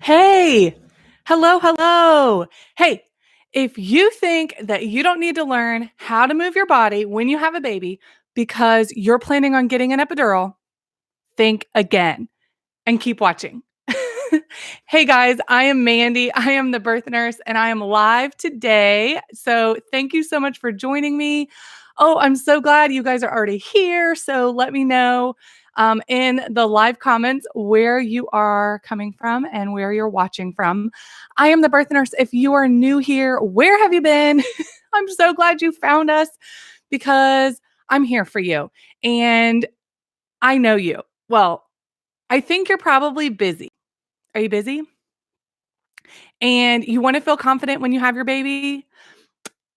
Hey, hello, hello. Hey, if you think that you don't need to learn how to move your body when you have a baby because you're planning on getting an epidural, think again and keep watching. Hey guys, I am Mandy. I am the birth nurse and I am live today. So thank you so much for joining me. Oh, I'm so glad you guys are already here. So let me know in the live comments where you are coming from and where you're watching from. I am the birth nurse. If you are new here, where have you been? I'm so glad you found us because I'm here for you and I know you. Well, I think you're probably busy. Are you busy? And you want to feel confident when you have your baby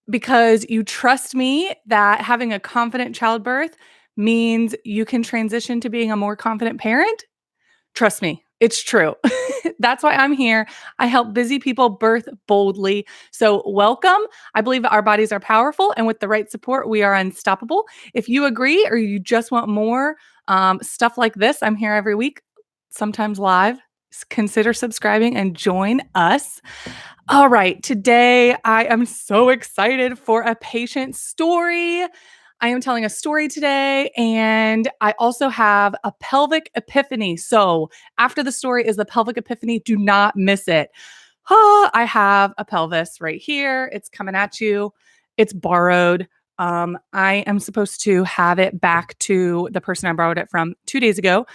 because you trust me that having a confident childbirth means you can transition to being a more confident parent? Trust me, it's true. That's why I'm here. I help busy people birth boldly. So, welcome. I believe our bodies are powerful, and with the right support, we are unstoppable. If you agree or you just want more stuff like this, I'm here every week, sometimes live. Consider subscribing and join us. All right, today I am so excited for a patient story. I am telling a story today, and I also have a pelvic epiphany. So, after the story is the pelvic epiphany. Do not miss it. I have a pelvis right here. It's coming at you. It's borrowed. I am supposed to have it back to the person I borrowed it from 2 days ago.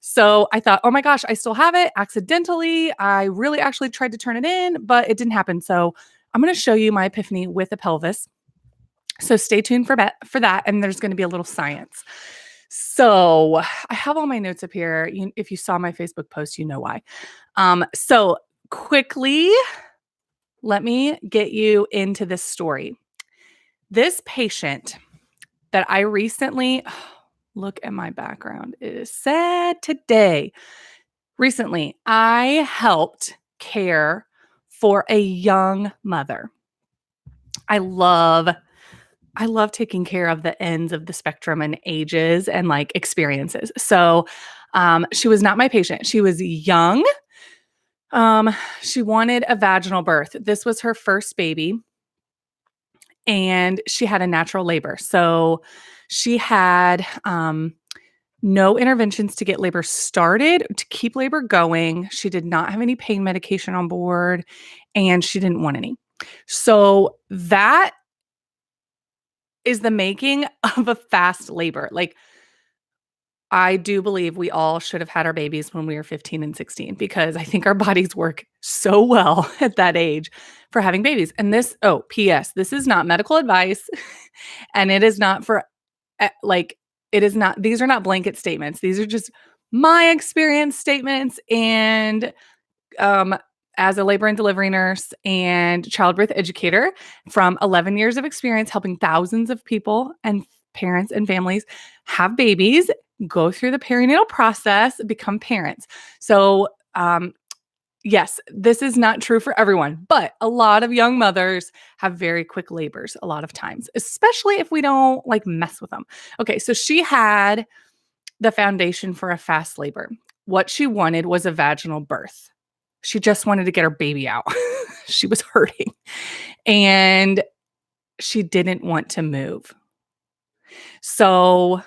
So I thought, oh my gosh, I still have it accidentally. I really actually tried to turn it in, but it didn't happen. So I'm going to show you my epiphany with a pelvis. So stay tuned for that. And there's going to be a little science. So I have all my notes up here. If you saw my Facebook post, you know why. So quickly, let me get you into this story. This patient that I recently, look at my background. It is sad today. Recently, I helped care for a young mother. I love taking care of the ends of the spectrum and ages and like experiences. So, she was not my patient. She was young. She wanted a vaginal birth. This was her first baby, and she had a natural labor. So, she had no interventions to get labor started, to keep labor going. She did not have any pain medication on board, and she didn't want any. So that is the making of a fast labor. Like, I do believe we all should have had our babies when we were 15 and 16 because I think our bodies work so well at that age for having babies. And this, oh, P.S., this is not medical advice and it is not for like, it is not, these are not blanket statements. These are just my experience statements. And um, as a labor and delivery nurse and childbirth educator from 11 years of experience helping thousands of people and parents and families have babies, go through the perinatal process, become parents. So, yes, this is not true for everyone, but a lot of young mothers have very quick labors a lot of times, especially if we don't like mess with them. Okay, so she had the foundation for a fast labor. What she wanted was a vaginal birth. She just wanted to get her baby out. She was hurting and she didn't want to move. So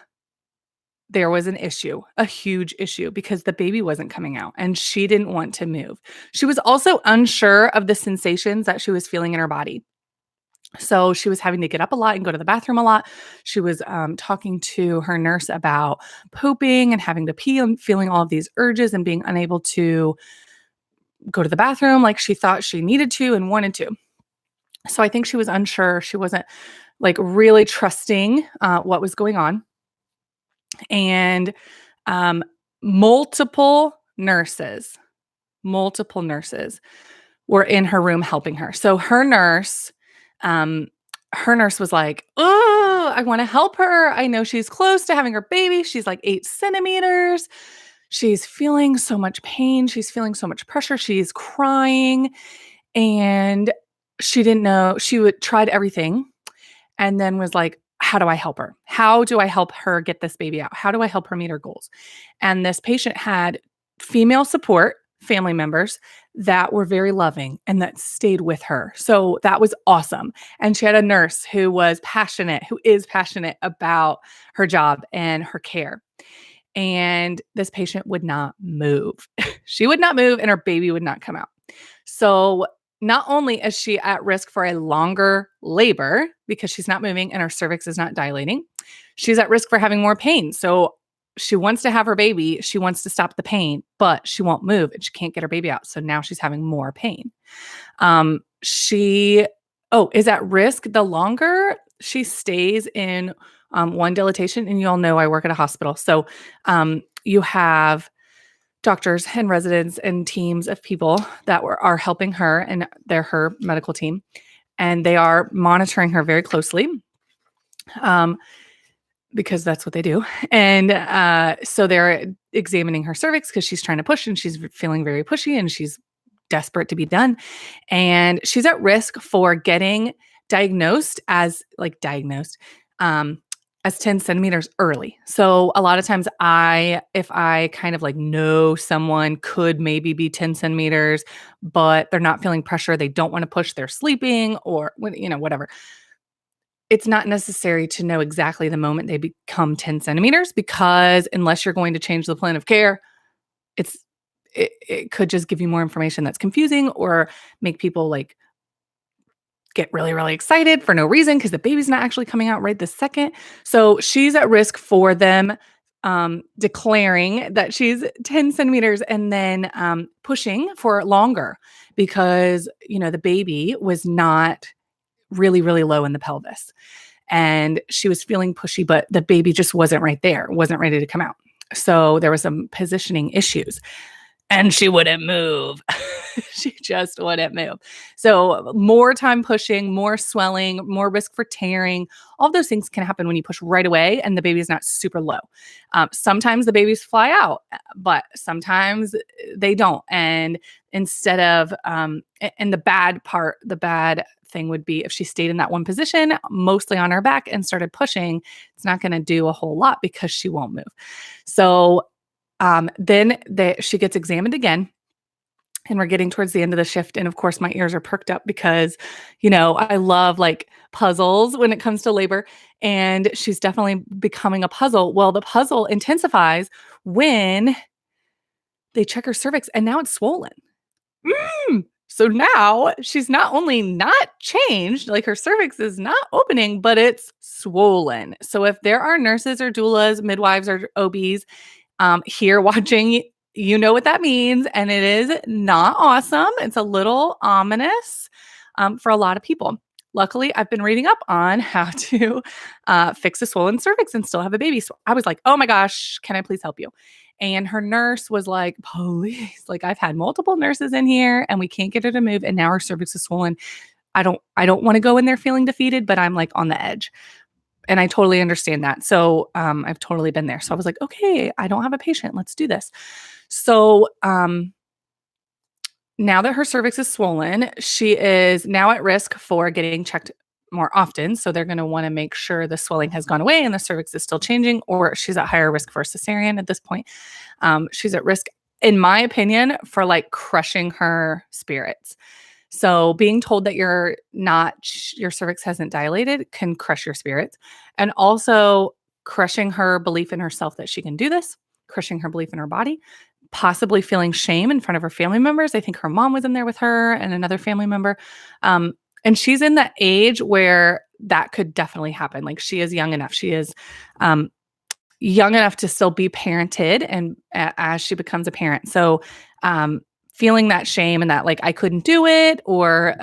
there was an issue, a huge issue, because the baby wasn't coming out and she didn't want to move. She was also unsure of the sensations that she was feeling in her body. So she was having to get up a lot and go to the bathroom a lot. She was talking to her nurse about pooping and having to pee and feeling all of these urges and being unable to go to the bathroom like she thought she needed to and wanted to. So I think she was unsure. She wasn't like really trusting what was going on. And um, multiple nurses, multiple nurses were in her room helping her. So um, her nurse was like, "Oh, I want to help her. I know she's close to having her baby. She's like 8 centimeters. She's feeling so much pain. She's feeling so much pressure. She's crying." And she didn't know. Tried everything and then was like, how do I help her? How do I help her get this baby out? How do I help her meet her goals? And this patient had female support, family members that were very loving and that stayed with her. So that was awesome. And she had a nurse who is passionate about her job and her care. And this patient would not move. She would not move and her baby would not come out. So not only is she at risk for a longer labor because she's not moving and her cervix is not dilating, she's at risk for having more pain. So she wants to have her baby, she wants to stop the pain, but she won't move and she can't get her baby out. So now she's having more pain. She is at risk the longer she stays in one dilatation. And you all know I work at a hospital. So you have doctors and residents and teams of people that are helping her, and they're her medical team. And they are monitoring her very closely because that's what they do. And so they're examining her cervix because she's trying to push and she's feeling very pushy and she's desperate to be done. And she's at risk for getting as 10 centimeters early. So a lot of times if I kind of like know someone could maybe be 10 centimeters, but they're not feeling pressure, they don't want to push, they're sleeping or, whatever. It's not necessary to know exactly the moment they become 10 centimeters because unless you're going to change the plan of care, it could just give you more information that's confusing or make people like get really, really excited for no reason because the baby's not actually coming out right this second. So she's at risk for them declaring that she's 10 centimeters and then pushing for longer because, the baby was not really, really low in the pelvis. And she was feeling pushy, but the baby just wasn't right there, wasn't ready to come out. So there was some positioning issues. And she wouldn't move. She just wouldn't move. So more time pushing, more swelling, more risk for tearing. All those things can happen when you push right away and the baby's not super low. Sometimes the babies fly out, but sometimes they don't. And instead of, and the bad thing would be if she stayed in that one position, mostly on her back and started pushing, it's not going to do a whole lot because she won't move. So then she gets examined again and we're getting towards the end of the shift. And of course my ears are perked up because, I love like puzzles when it comes to labor and she's definitely becoming a puzzle. Well, the puzzle intensifies when they check her cervix and now it's swollen. So now she's not only not changed, like her cervix is not opening, but it's swollen. So if there are nurses or doulas, midwives or OBs here watching, you know what that means. And it is not awesome. It's a little ominous for a lot of people. Luckily, I've been reading up on how to fix a swollen cervix and still have a baby. So I was like, oh my gosh, can I please help you? And her nurse was like, please, like I've had multiple nurses in here and we can't get her to move. And now her cervix is swollen. I don't want to go in there feeling defeated, but I'm like on the edge. And I totally understand that. So I've totally been there. So I was like, okay, I don't have a patient. Let's do this. So now that her cervix is swollen, she is now at risk for getting checked more often. So they're going to want to make sure the swelling has gone away and the cervix is still changing, or she's at higher risk for a cesarean at this point. She's at risk, in my opinion, for like crushing her spirits. So being told that your cervix hasn't dilated can crush your spirits, and also crushing her belief in herself that she can do this, crushing her belief in her body, possibly feeling shame in front of her family members. I think her mom was in there with her and another family member. And she's in that age where that could definitely happen. Like she is young enough. She is young enough to still be parented and as she becomes a parent. So feeling that shame and that like I couldn't do it or,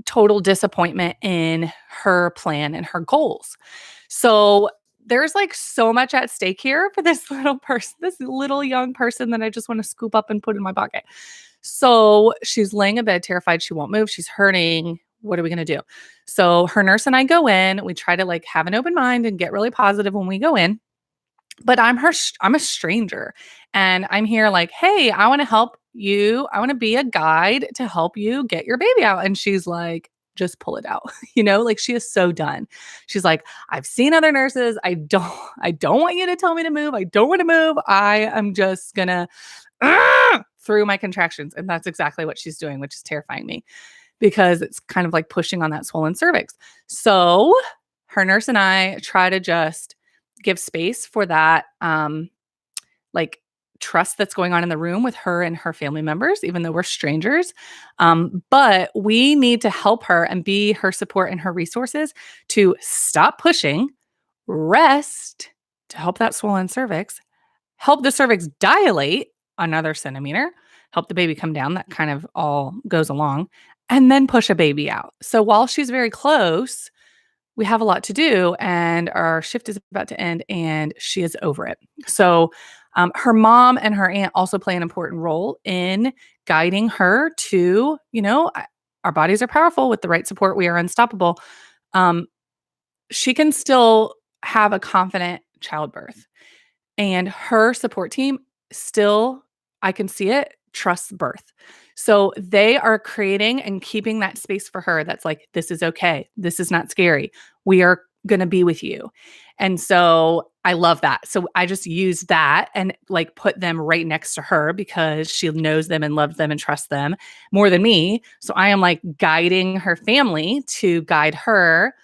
total disappointment in her plan and her goals. So there's like so much at stake here for this little person, this little young person that I just want to scoop up and put in my pocket. So she's laying in bed, terrified. She won't move. She's hurting. What are we going to do? So her nurse and I go in, we try to like have an open mind and get really positive when we go in, but I'm a stranger and I'm here like, hey, I want to help you. I want to be a guide to help you get your baby out. And she's like, just pull it out. Like she is so done. She's like, I've seen other nurses. I don't want you to tell me to move. I don't want to move. I am just gonna through my contractions. And that's exactly what she's doing, which is terrifying me because it's kind of like pushing on that swollen cervix. So her nurse and I try to just give space for that, like trust that's going on in the room with her and her family members, even though we're strangers. But we need to help her and be her support and her resources to stop pushing, rest to help that swollen cervix, help the cervix dilate another centimeter, help the baby come down. That kind of all goes along, and then push a baby out. So while she's very close, we have a lot to do, and our shift is about to end, and she is over it. So her mom and her aunt also play an important role in guiding her to, our bodies are powerful with the right support. We are unstoppable. She can still have a confident childbirth. And her support team still, I can see it, trusts birth. So they are creating and keeping that space for her that's like, this is okay. This is not scary. We are going to be with you. And so I love that. So I just use that and like put them right next to her because she knows them and loves them and trusts them more than me. So I am like guiding her family to guide her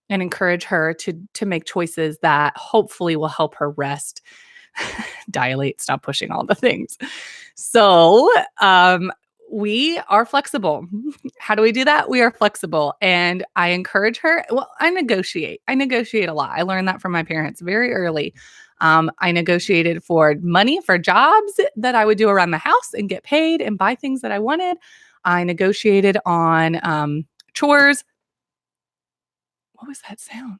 and encourage her to make choices that hopefully will help her rest, dilate, stop pushing, all the things. So, we are flexible. How do we do that? We are flexible. And I encourage her. Well, I negotiate. I negotiate a lot. I learned that from my parents very early. I negotiated for money for jobs that I would do around the house and get paid and buy things that I wanted. I negotiated on chores. What was that sound?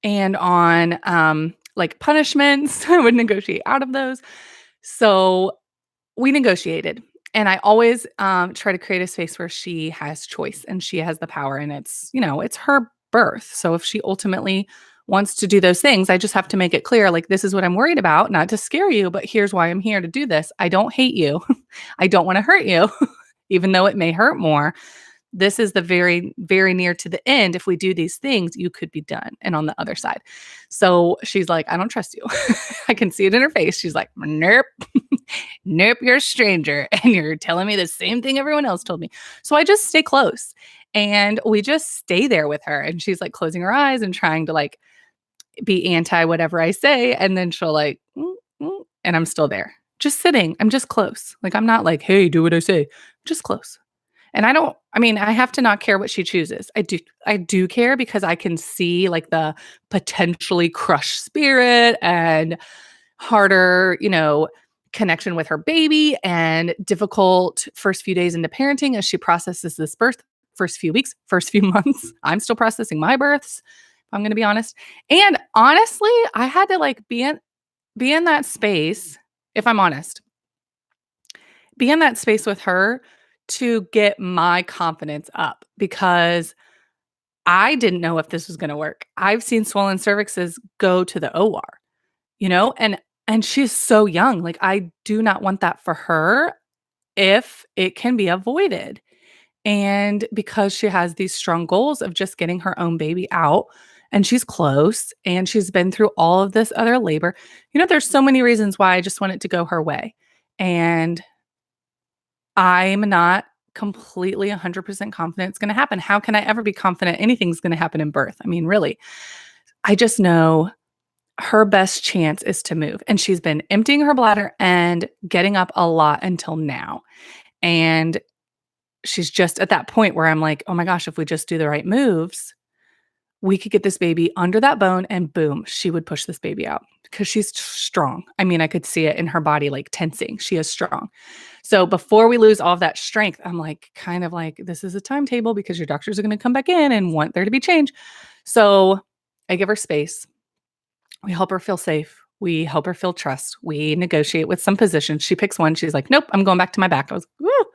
And on like punishments, I would negotiate out of those. So we negotiated. And I always try to create a space where she has choice and she has the power. And it's her birth. So if she ultimately wants to do those things, I just have to make it clear, like, this is what I'm worried about, not to scare you, but here's why I'm here to do this. I don't hate you. I don't want to hurt you, even though it may hurt more. This is the very, very near to the end. If we do these things, you could be done. And on the other side. So she's like, I don't trust you. I can see it in her face. She's like, nope, nope, you're a stranger. And you're telling me the same thing everyone else told me. So I just stay close and we just stay there with her. And she's like closing her eyes and trying to like be anti whatever I say. And then she'll like, and I'm still there, just sitting. I'm just close. Like, I'm not like, hey, do what I say. I'm just close. And I have to not care what she chooses. I do care because I can see like the potentially crushed spirit and harder, connection with her baby and difficult first few days into parenting as she processes this birth, first few weeks, first few months. I'm still processing my births, if I'm going to be honest. And honestly, I had to like be in that space, if I'm honest, be in that space with her to get my confidence up because I didn't know if this was going to work. I've seen swollen cervixes go to the OR, and she's so young. Like, I do not want that for her if it can be avoided. And because she has these strong goals of just getting her own baby out and she's close and she's been through all of this other labor, there's so many reasons why I just want it to go her way. And I'm not completely 100% confident it's going to happen. How can I ever be confident anything's going to happen in birth? I mean, really, I just know her best chance is to move. And she's been emptying her bladder and getting up a lot until now. And she's just at that point where I'm like, oh my gosh, if we just do the right moves, we could get this baby under that bone and boom, she would push this baby out because she's strong. I mean, I could see it in her body, like tensing. She is strong. So before we lose all of that strength, I'm like, kind of like, this is a timetable because your doctors are going to come back in and want there to be change. So I give her space. We help her feel safe. We help her feel trust. We negotiate with some positions. She picks one. She's like, nope, I'm going back to my back. I was like, woo.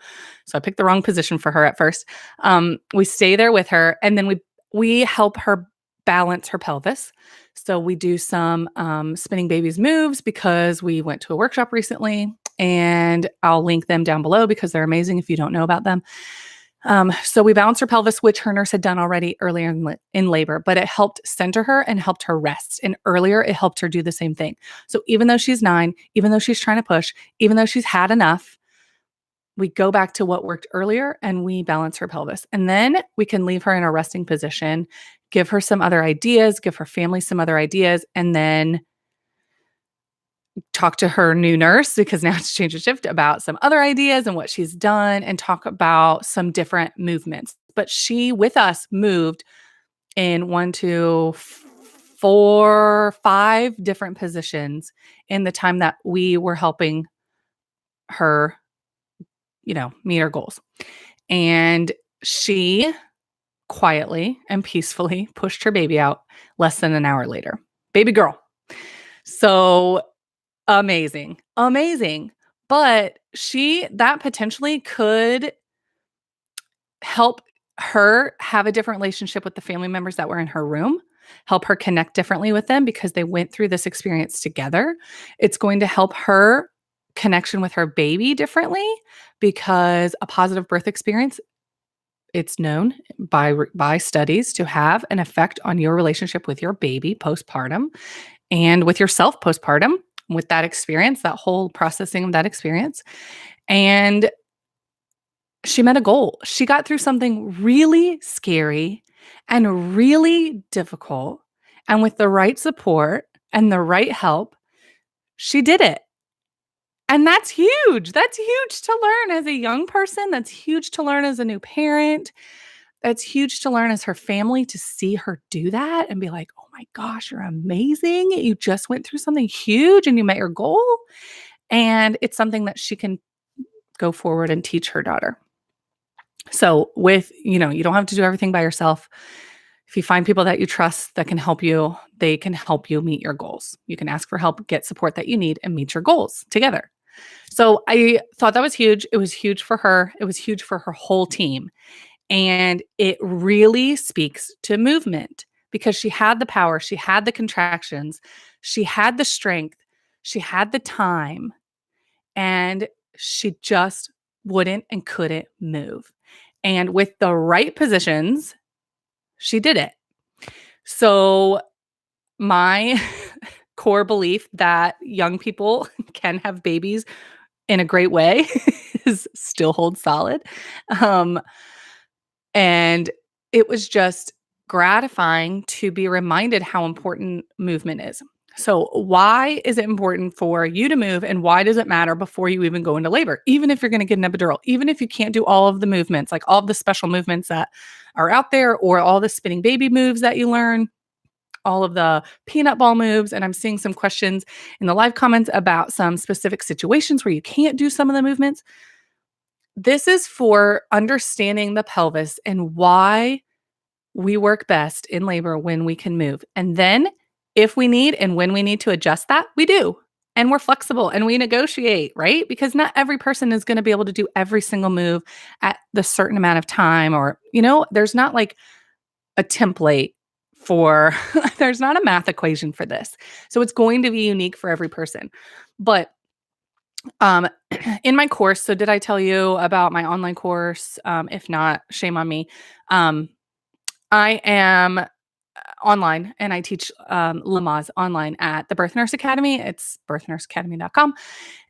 So I picked the wrong position for her at first. We stay there with her. And then we help her balance her pelvis. So we do some spinning babies moves because we went to a workshop recently, and I'll link them down below because they're amazing if you don't know about them. So we balanced her pelvis, which her nurse had done already earlier in labor, but it helped center her and helped her rest. And earlier, it helped her do the same thing. So even though she's 9, even though she's trying to push, even though she's had enough, we go back to what worked earlier and we balance her pelvis. And then we can leave her in a resting position, give her some other ideas, give her family some other ideas, and then talk to her new nurse, because now it's change of shift, about some other ideas and what she's done, and talk about some different movements. But she, with us, moved in 1, 2, 4, 5 different positions in the time that we were helping her, meet her goals. And she quietly and peacefully pushed her baby out less than an hour later. Baby girl. So amazing. Amazing. But that potentially could help her have a different relationship with the family members that were in her room, help her connect differently with them because they went through this experience together. It's going to help her connection with her baby differently, because a positive birth experience, it's known by studies to have an effect on your relationship with your baby postpartum and with yourself postpartum, with that experience, that whole processing of that experience. And she met a goal. She got through something really scary and really difficult. And with the right support and the right help, she did it. And that's huge. That's huge to learn as a young person. That's huge to learn as a new parent. That's huge to learn as her family, to see her do that and be like, oh my gosh, you're amazing. You just went through something huge and you met your goal. And it's something that she can go forward and teach her daughter. So you don't have to do everything by yourself. If you find people that you trust that can help you, they can help you meet your goals. You can ask for help, get support that you need, and meet your goals together. So I thought that was huge. It was huge for her. It was huge for her whole team. And it really speaks to movement, because she had the power, she had the contractions, she had the strength, she had the time, and she just wouldn't and couldn't move. And with the right positions, she did it. So my core belief that young people can have babies in a great way is still holds solid. And it was just gratifying to be reminded how important movement is. So why is it important for you to move, and why does it matter before you even go into labor? Even if you're going to get an epidural, even if you can't do all of the movements, like all of the special movements that are out there, or all the spinning baby moves that you learn, all of the peanut ball moves. And I'm seeing some questions in the live comments about some specific situations where you can't do some of the movements. This is for understanding the pelvis and why we work best in labor when we can move. And then if we need and when we need to adjust that, we do. And we're flexible and we negotiate, right? Because not every person is going to be able to do every single move at the certain amount of time, or, there's not like a template for, there's not a math equation for this. So it's going to be unique for every person. But in my course, so did I tell you about my online course? If not, shame on me. I am online and I teach Lamaze online at the Birth Nurse Academy. It's birthnurseacademy.com.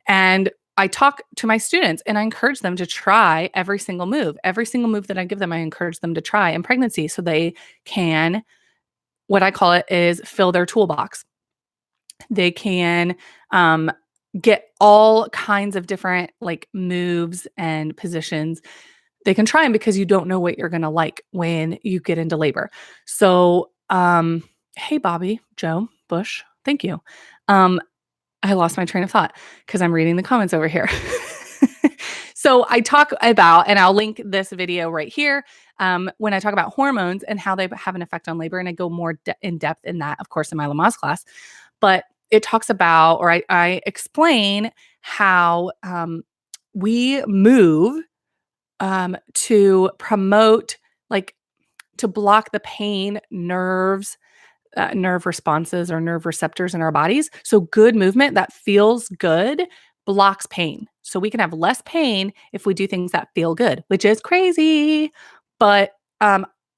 And I talk to my students and I encourage them to try every single move. Every single move that I give them, I encourage them to try in pregnancy, so they can, what I call it is, fill their toolbox. They can get all kinds of different like moves and positions. They can try them because you don't know what you're going to like when you get into labor. So, hey, Bobby, Joe, Bush, thank you. I lost my train of thought because I'm reading the comments over here. So I talk about, and I'll link this video right here, when I talk about hormones and how they have an effect on labor. And I go more in depth in that, of course, in my Lamaze class. But it talks about, or I explain how we move to promote, like, to block the pain nerves, nerve responses or nerve receptors in our bodies. So good movement that feels good blocks pain. So we can have less pain if we do things that feel good, which is crazy. But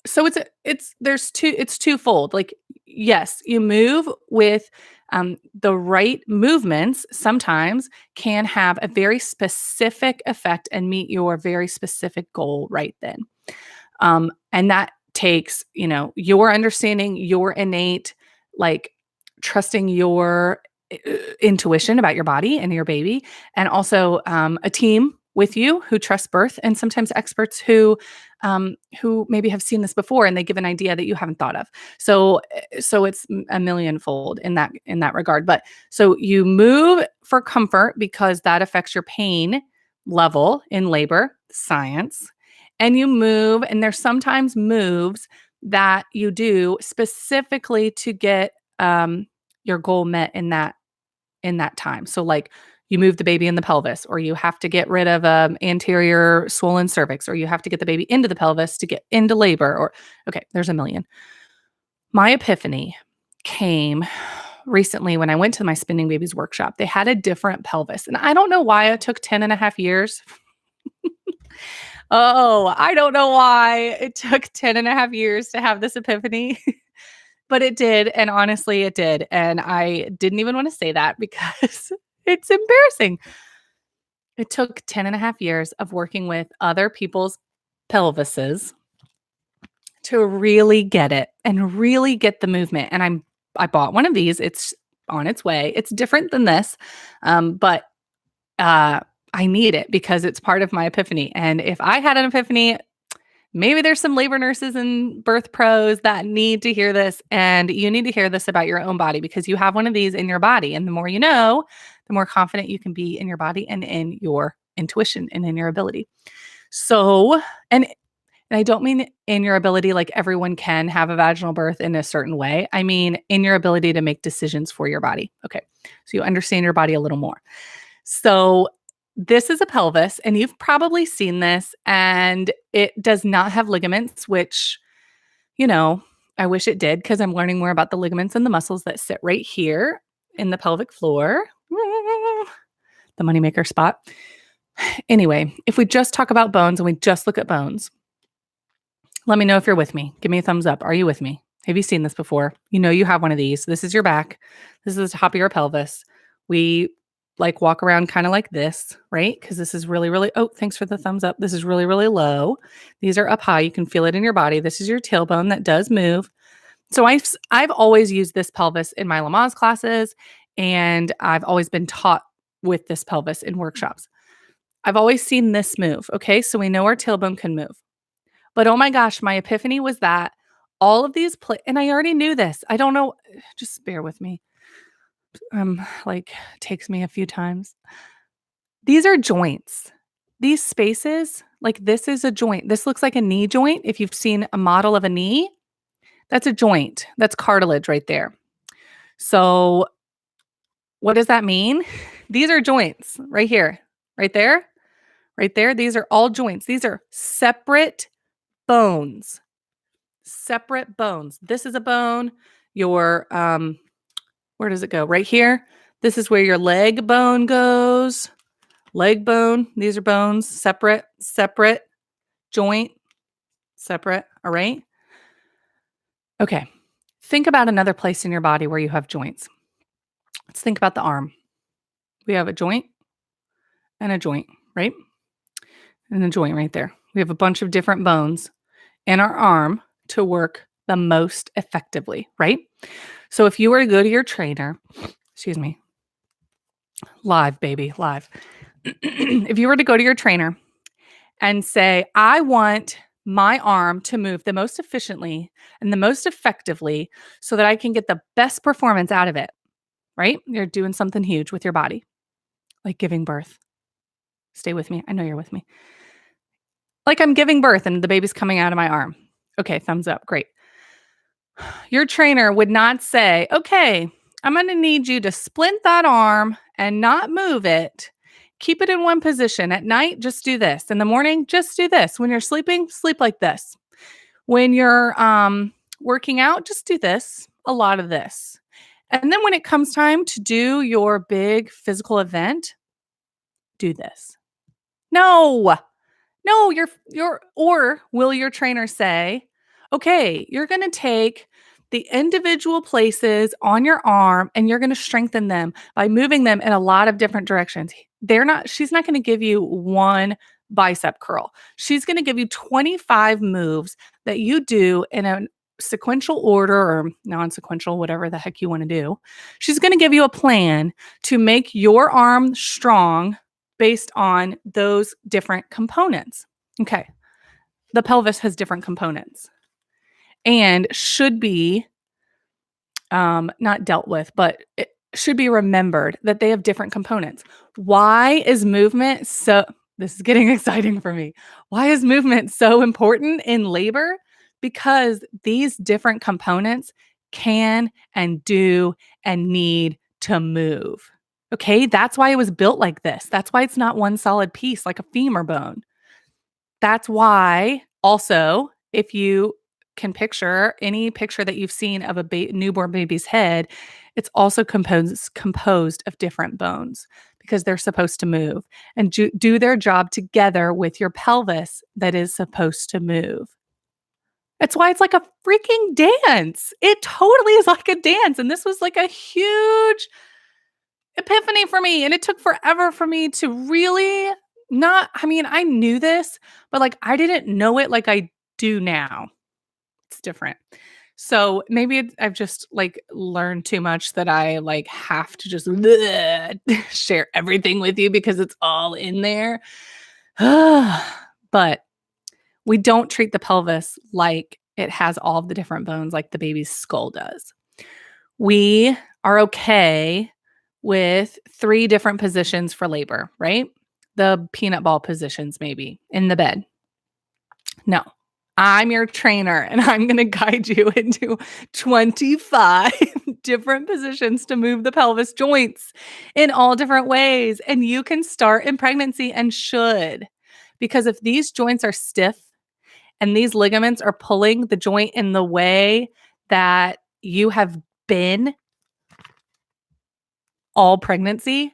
so it's twofold. Like, yes, you move with the right movements sometimes can have a very specific effect and meet your very specific goal right then. And that takes, your understanding, your innate, like trusting your intuition about your body and your baby, and also a team with you who trusts birth, and sometimes experts who maybe have seen this before and they give an idea that you haven't thought of. So it's a millionfold in that regard. But so you move for comfort because that affects your pain level in labor, science. And you move, and there's sometimes moves that you do specifically to get your goal met in that time. So like you move the baby in the pelvis, or you have to get rid of anterior swollen cervix, or you have to get the baby into the pelvis to get into labor, or okay, there's a million. My epiphany came recently when I went to my Spinning Babies workshop. They had a different pelvis, and I don't know why it took 10 and a half years. Oh, I don't know why it took 10 and a half years to have this epiphany, but it did. And honestly, it did. And I didn't even want to say that because it's embarrassing. It took 10 and a half years of working with other people's pelvises to really get it and really get the movement. And I bought one of these. It's on its way. It's different than this, but I need it because it's part of my epiphany. And if I had an epiphany, maybe there's some labor nurses and birth pros that need to hear this, and you need to hear this about your own body because you have one of these in your body. And the more you know, the more confident you can be in your body and in your intuition and in your ability. So, and I don't mean in your ability, like everyone can have a vaginal birth in a certain way. I mean, in your ability to make decisions for your body. Okay. So you understand your body a little more. So this is a pelvis, and you've probably seen this, and it does not have ligaments, which, I wish it did because I'm learning more about the ligaments and the muscles that sit right here in the pelvic floor, the moneymaker spot. Anyway, if we just talk about bones and we just look at bones, let me know if you're with me. Give me a thumbs up. Are you with me? Have you seen this before? You have one of these. This is your back. This is the top of your pelvis. We like walk around kind of like this, right? Because this is really, really, oh, thanks for the thumbs up. This is really, really low. These are up high. You can feel it in your body. This is your tailbone that does move. So I've always used this pelvis in my Lamaze classes, and I've always been taught with this pelvis in workshops. I've always seen this move. Okay. So we know our tailbone can move. But oh my gosh, my epiphany was that all of these and I already knew this. I don't know. Just bear with me. Takes me a few times. These are joints. These spaces, like this is a joint. This looks like a knee joint. If you've seen a model of a knee, that's a joint. That's cartilage right there. So what does that mean? These are joints right here, right there, right there. These are all joints. These are separate bones. Separate bones. This is a bone. Your where does it go? Right here. This is where your leg bone goes. Leg bone. These are bones. Separate joint. Separate. All right. Okay. Think about another place in your body where you have joints. Let's think about the arm. We have a joint and a joint, right? And a joint right there. We have a bunch of different bones in our arm to work the most effectively, right? So if you were to go to your trainer, excuse me, live, baby, live. If you were to go to your trainer and say, I want my arm to move the most efficiently and the most effectively so that I can get the best performance out of it, right? You're doing something huge with your body, like giving birth. Stay with me. I know you're with me. Like I'm giving birth and the baby's coming out of my arm. Okay, thumbs up. Great. Your trainer would not say, okay, I'm going to need you to splint that arm and not move it. Keep it in one position. At night, just do this. In the morning, just do this. When you're sleeping, sleep like this. When you're working out, just do this, a lot of this. And then when it comes time to do your big physical event, do this. No. No, or will your trainer say, okay, you're going to take the individual places on your arm and you're going to strengthen them by moving them in a lot of different directions. She's not going to give you one bicep curl. She's going to give you 25 moves that you do in a sequential order or non-sequential, whatever the heck you want to do. She's going to give you a plan to make your arm strong based on those different components. Okay. The pelvis has different components and should be not dealt with, but it should be remembered that they have different components. Why is movement so this is getting exciting for me. Why is movement so important in labor? Because these different components can and do and need to move. Okay, that's why it was built like this. That's why it's not one solid piece like a femur bone. That's why also, if you can picture any picture that you've seen of a newborn baby's head, it's also composed of different bones because they're supposed to move and do their job together with your pelvis that is supposed to move. That's why it's like a freaking dance. It totally is like a dance. And this was like a huge epiphany for me. And it took forever for me to really I knew this, but like I didn't know it like I do now. It's different. So maybe I've just like learned too much that I like have to just share everything with you because it's all in there. But we don't treat the pelvis like it has all of the different bones like the baby's skull does. We are okay with 3 different positions for labor, right? The peanut ball positions maybe in the bed. No, I'm your trainer and I'm going to guide you into 25 different positions to move the pelvis joints in all different ways. And you can start in pregnancy and should, because if these joints are stiff and these ligaments are pulling the joint in the way that you have been all pregnancy,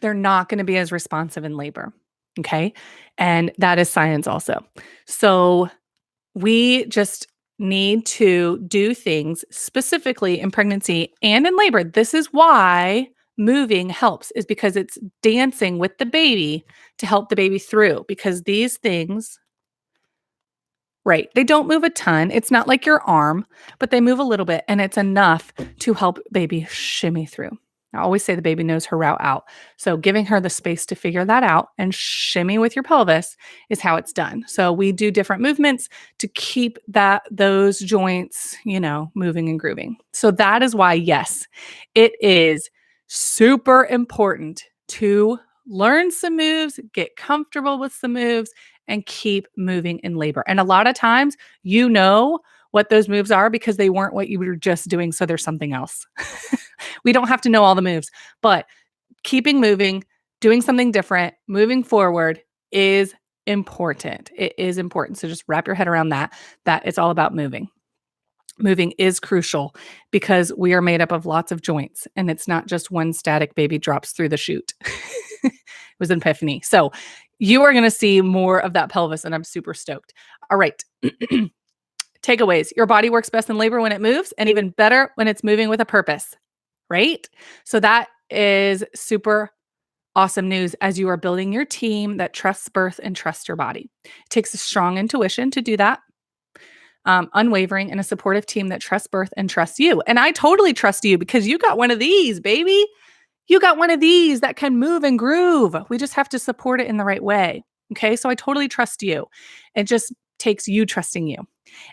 they're not going to be as responsive in labor. Okay. And that is science also. So we just need to do things specifically in pregnancy and in labor. This is why moving helps, is because it's dancing with the baby to help the baby through, because these things, right, they don't move a ton. It's not like your arm, but they move a little bit and it's enough to help baby shimmy through. I always say the baby knows her route out. So giving her the space to figure that out and shimmy with your pelvis is how it's done. So we do different movements to keep those joints, moving and grooving. So that is why, yes, it is super important to learn some moves, get comfortable with some moves, and keep moving in labor. And a lot of times, what those moves are because they weren't what you were just doing. So there's something else. We don't have to know all the moves, but keeping moving, doing something different, moving forward is important. It is important. So just wrap your head around that it's all about moving. Moving is crucial because we are made up of lots of joints and it's not just one static baby drops through the chute. It was an epiphany. So you are going to see more of that pelvis and I'm super stoked. All right. Takeaways. Your body works best in labor when it moves and even better when it's moving with a purpose, right? So that is super awesome news as you are building your team that trusts birth and trusts your body. It takes a strong intuition to do that. Unwavering and a supportive team that trusts birth and trusts you. And I totally trust you because you got one of these, baby. You got one of these that can move and groove. We just have to support it in the right way. Okay. So I totally trust you. It just takes you trusting you.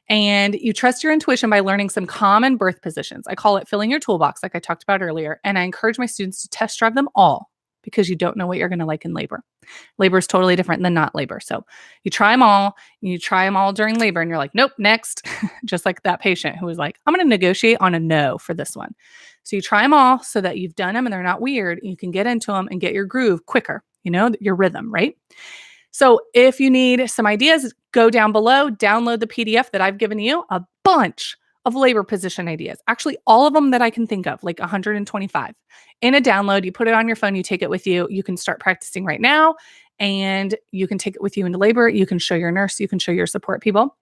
And you trust your intuition by learning some common birth positions. I call it filling your toolbox, like I talked about earlier. And I encourage my students to test drive them all because you don't know what you're going to like in labor. Labor is totally different than not labor. So you try them all, and you try them all during labor, and you're like, nope, next. Just like that patient who was like, I'm going to negotiate on a no for this one. So you try them all so that you've done them and they're not weird. And you can get into them and get your groove quicker, your rhythm, right? So if you need some ideas, go down below, download the PDF that I've given you, a bunch of labor position ideas. Actually, all of them that I can think of, like 125 in a download. You put it on your phone, you take it with you. You can start practicing right now and you can take it with you into labor. You can show your nurse, you can show your support people.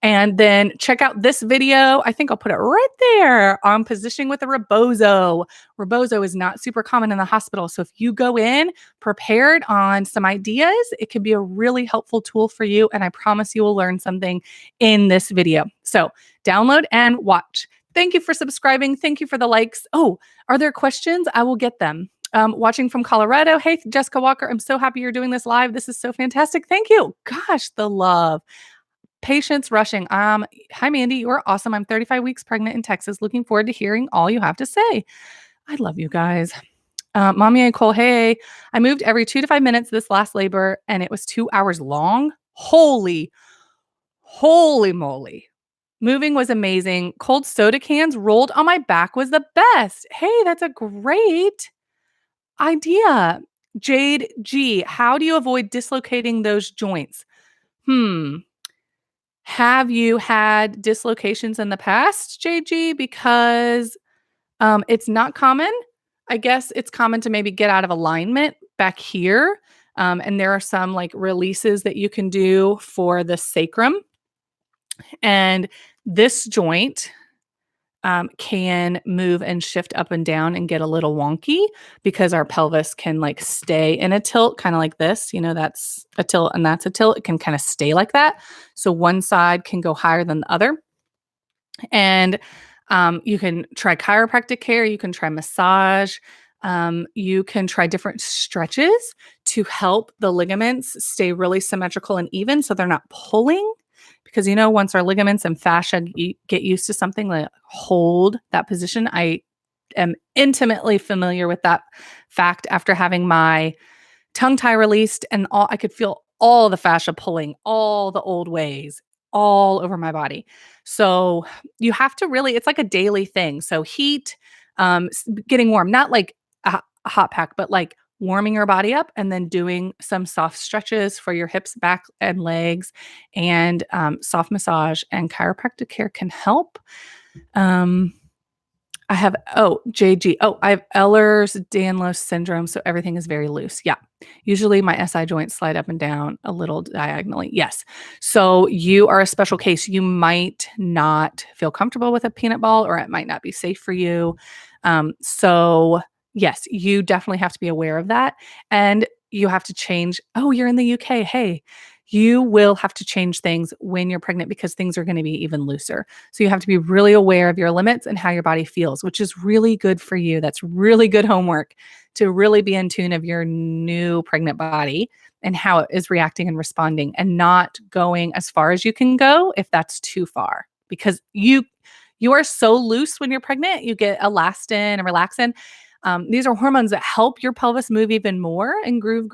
And then check out this video. I think I'll put it right there on positioning with a rebozo. Rebozo is not super common in the hospital. So if you go in prepared on some ideas, it can be a really helpful tool for you. And I promise you will learn something in this video. So download and watch. Thank you for subscribing. Thank you for the likes. Oh, are there questions? I will get them. Watching from Colorado. Hey, Jessica Walker, I'm so happy you're doing this live. This is so fantastic. Thank you. Gosh, the love. Patience rushing. Hi, Mandy. You are awesome. I'm 35 weeks pregnant in Texas. Looking forward to hearing all you have to say. I love you guys. Mommy and Cole, hey, I moved every 2 to 5 minutes this last labor and it was 2 hours long. Holy moly. Moving was amazing. Cold soda cans rolled on my back was the best. Hey, that's a great idea. Jade G, how do you avoid dislocating those joints? Have you had dislocations in the past, JG? Because it's not common. I guess it's common to maybe get out of alignment back here. And there are some like releases that you can do for the sacrum. And this joint can move and shift up and down and get a little wonky because our pelvis can like stay in a tilt, kind of like this. You know, that's a tilt and that's a tilt. It can kind of stay like that. So one side can go higher than the other. And you can try chiropractic care. You can try massage. You can try different stretches to help the ligaments stay really symmetrical and even so they're not pulling. Because, you know, once our ligaments and fascia get used to something, like hold that position. I am intimately familiar with that fact after having my tongue tie released and I could feel all the fascia pulling, all the old ways, all over my body. So you have to really, it's like a daily thing. So heat, getting warm, not like a hot pack, but like warming your body up and then doing some soft stretches for your hips, back, and legs, and soft massage and chiropractic care can help. I have, JG. I have Ehlers-Danlos syndrome, so everything is very loose. Yeah. Usually my SI joints slide up and down a little diagonally. Yes. So you are a special case. You might not feel comfortable with a peanut ball or it might not be safe for you. So yes, you definitely have to be aware of that. And you have to change. Oh, you're in the UK. Hey, you will have to change things when you're pregnant because things are going to be even looser. So you have to be really aware of your limits and how your body feels, which is really good for you. That's really good homework to really be in tune of your new pregnant body and how it is reacting and responding and not going as far as you can go if that's too far because you are so loose when you're pregnant. You get elastin and relaxin. These are hormones that help your pelvis move even more and groove.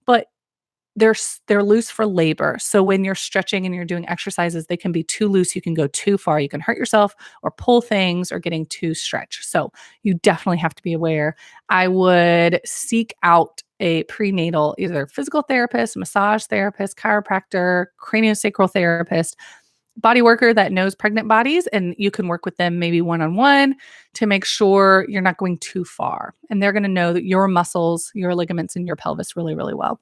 But they're loose for labor. So when you're stretching and you're doing exercises, they can be too loose. You can go too far. You can hurt yourself or pull things or getting too stretched. So you definitely have to be aware. I would seek out a prenatal, either physical therapist, massage therapist, chiropractor, craniosacral therapist, body worker that knows pregnant bodies, and you can work with them maybe one-on-one to make sure you're not going too far. And they're going to know that your muscles, your ligaments, and your pelvis really, really well.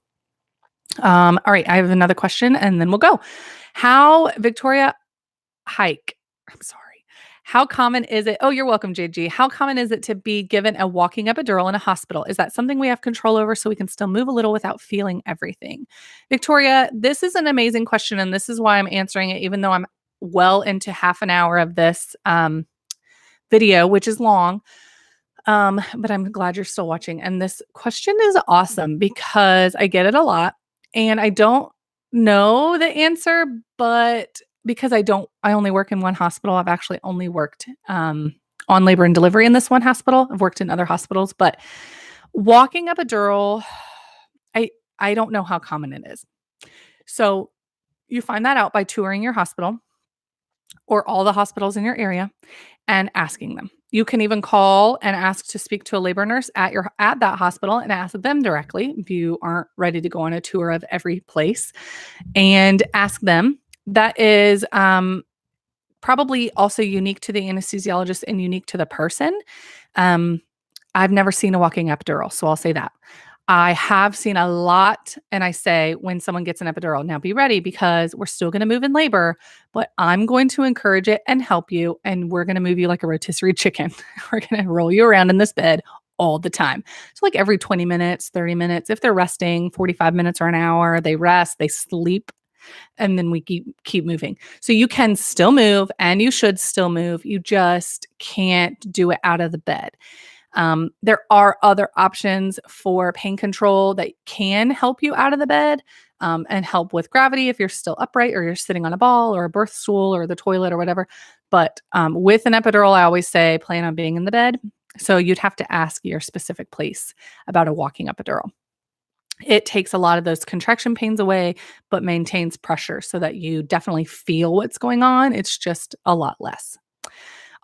All right, I have another question and then we'll go. How Victoria hike? I'm sorry. How common is it? Oh, you're welcome, JG. How common is it to be given a walking epidural in a hospital? Is that something we have control over so we can still move a little without feeling everything? Victoria, this is an amazing question, and this is why I'm answering it, even though I'm well into half an hour of this video, which is long. But I'm glad you're still watching. And this question is awesome because I get it a lot. And I don't know the answer, but because I only work in one hospital. I've actually only worked on labor and delivery in this one hospital. I've worked in other hospitals, but walking epidural, I don't know how common it is. So you find that out by touring your hospital or all the hospitals in your area and asking them. You can even call and ask to speak to a labor nurse at that hospital and ask them directly if you aren't ready to go on a tour of every place and ask them. That is probably also unique to the anesthesiologist and unique to the person. Um, I've never seen a walking epidural, so I'll say that. I have seen a lot, and I say when someone gets an epidural, now be ready because we're still going to move in labor, but I'm going to encourage it and help you, and we're going to move you like a rotisserie chicken. We're going to roll you around in this bed all the time. So, like every 20 minutes, 30 minutes, if they're resting 45 minutes or an hour, they rest, they sleep, and then we keep moving. So you can still move and you should still move. You just can't do it out of the bed. There are other options for pain control that can help you out of the bed and help with gravity if you're still upright or you're sitting on a ball or a birth stool or the toilet or whatever. But with an epidural, I always say plan on being in the bed. So you'd have to ask your specific place about a walking epidural. It takes a lot of those contraction pains away, but maintains pressure so that you definitely feel what's going on. It's just a lot less.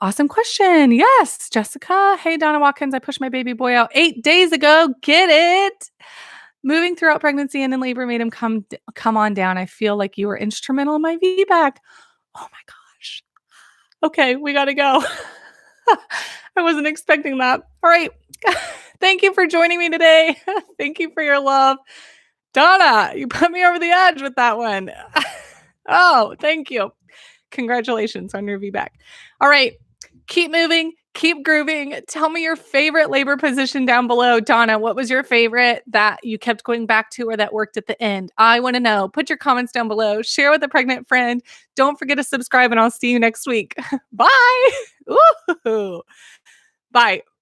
Awesome question. Yes, Jessica. Hey, Donna Watkins. I pushed my baby boy out 8 days ago. Get it? Moving throughout pregnancy and in labor made him come on down. I feel like you were instrumental in my VBAC. Oh my gosh. Okay, we got to go. I wasn't expecting that. All right. Thank you for joining me today. Thank you for your love. Donna, you put me over the edge with that one. Oh, thank you. Congratulations on your VBAC. All right. Keep moving. Keep grooving. Tell me your favorite labor position down below. Donna, what was your favorite that you kept going back to or that worked at the end? I want to know. Put your comments down below. Share with a pregnant friend. Don't forget to subscribe, and I'll see you next week. Bye. Ooh. Bye.